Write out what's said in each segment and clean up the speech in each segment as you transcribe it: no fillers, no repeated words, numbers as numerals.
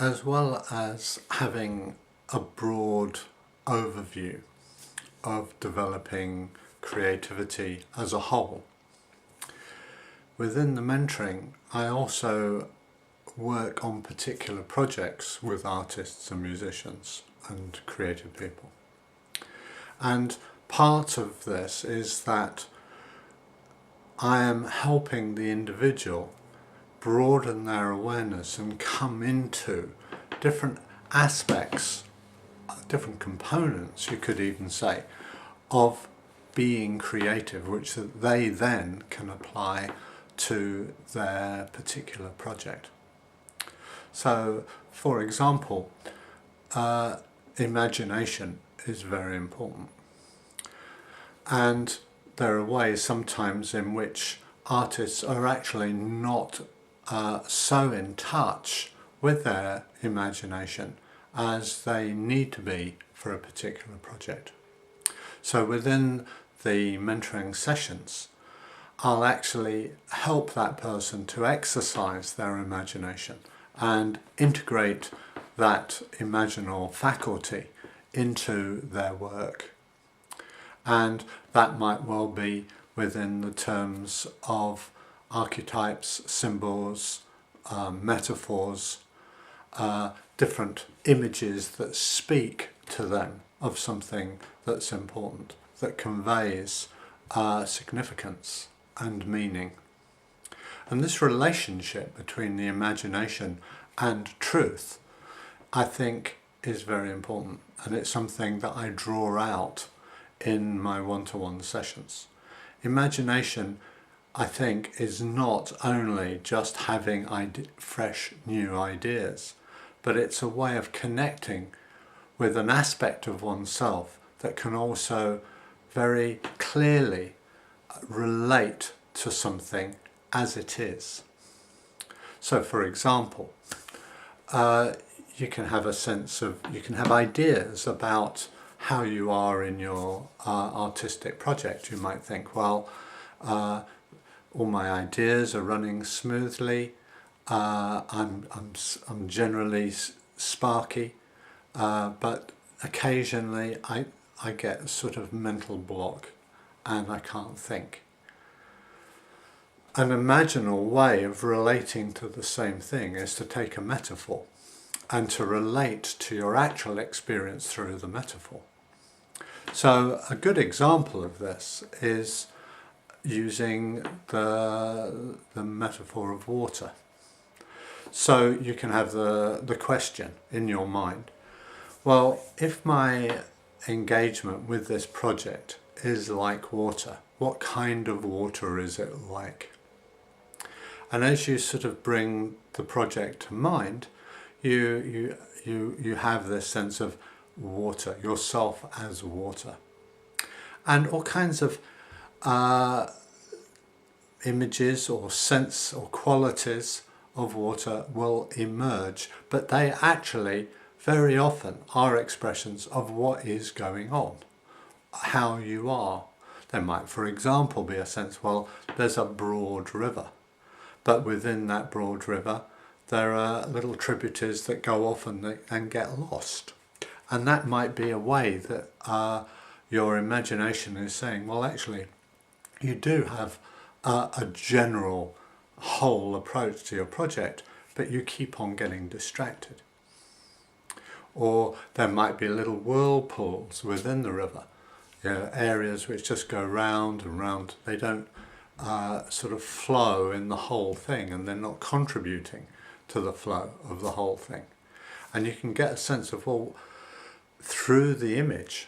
as well as having a broad overview of developing creativity as a whole. Within the mentoring, I also work on particular projects with artists and musicians and creative people. And part of this is that I am helping the individual broaden their awareness and come into different aspects, different components, you could even say, of being creative, which they then can apply to their particular project. So, for example, imagination is very important. And there are ways sometimes in which artists are actually not so in touch with their imagination as they need to be for a particular project. So within the mentoring sessions, I'll actually help that person to exercise their imagination and integrate that imaginal faculty into their work. And that might well be within the terms of archetypes, symbols, metaphors, different images that speak to them of something that's important, that conveys significance and meaning. And this relationship between the imagination and truth, I think, is very important, and it's something that I draw out in my one-to-one sessions. Imagination, I think, is not only just having fresh new ideas, but it's a way of connecting with an aspect of oneself that can also very clearly relate to something as it is. So, for example, you can have a sense of, you can have ideas about how you are in your artistic project. You might think, well, all my ideas are running smoothly, I'm generally sparky, but occasionally I get a sort of mental block and I can't think. An imaginal way of relating to the same thing is to take a metaphor and to relate to your actual experience through the metaphor. So a good example of this is using the metaphor of water. So you can have the question in your mind, well, if my engagement with this project is like water, what kind of water is it like? And as you sort of bring the project to mind, you have this sense of water, yourself as water. And all kinds of images or sense or qualities of water will emerge, but they actually very often are expressions of what is going on, how you are. There might, for example, be a sense, well, there's a broad river, but within that broad river there are little tributaries that go off and get lost. And that might be a way that your imagination is saying, well, actually, you do have a general whole approach to your project, but you keep on getting distracted. Or there might be little whirlpools within the river, areas which just go round and round. They don't sort of flow in the whole thing, and they're not contributing to the flow of the whole thing. And you can get a sense of, well, through the image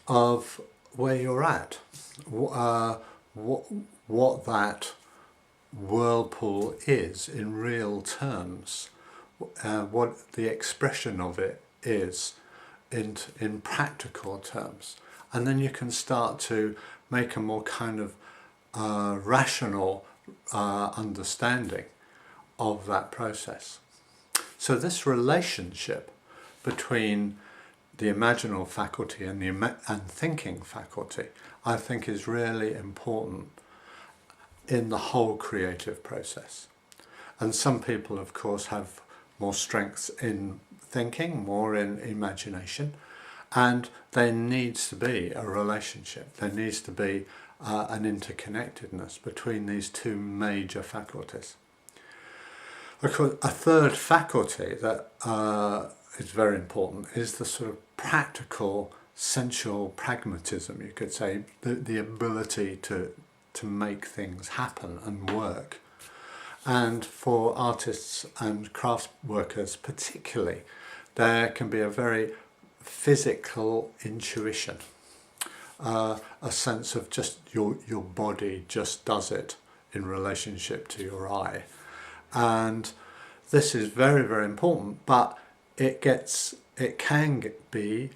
of where you're at, what that whirlpool is in real terms, what the expression of it is in practical terms. And then you can start to make a more kind of rational understanding of that process. So this relationship between the imaginal faculty and and thinking faculty, I think, is really important in the whole creative process. And some people, of course, have more strength in thinking, more in imagination, and there needs to be a relationship. There needs to be an interconnectedness between these two major faculties. Of course, a third faculty that is very important is the sort of practical, sensual pragmatism, you could say, the ability to make things happen and work. And for artists and craft workers particularly, there can be a very physical intuition, a sense of just your body just does it in relationship to your eye. And this is very, very important, but it can be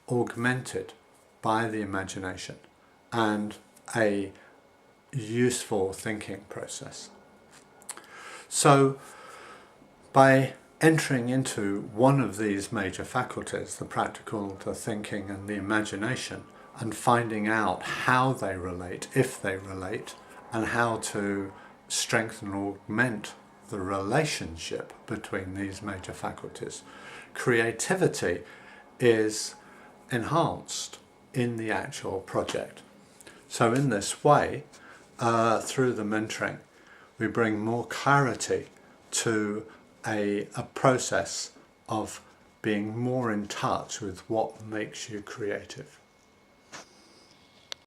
augmented by the imagination and a useful thinking process. So by entering into one of these major faculties, the practical, the thinking and the imagination, and finding out how they relate, if they relate, and how to strengthen or augment the relationship between these major faculties, creativity is enhanced in the actual project. So in this way, through the mentoring, we bring more clarity to a process of being more in touch with what makes you creative.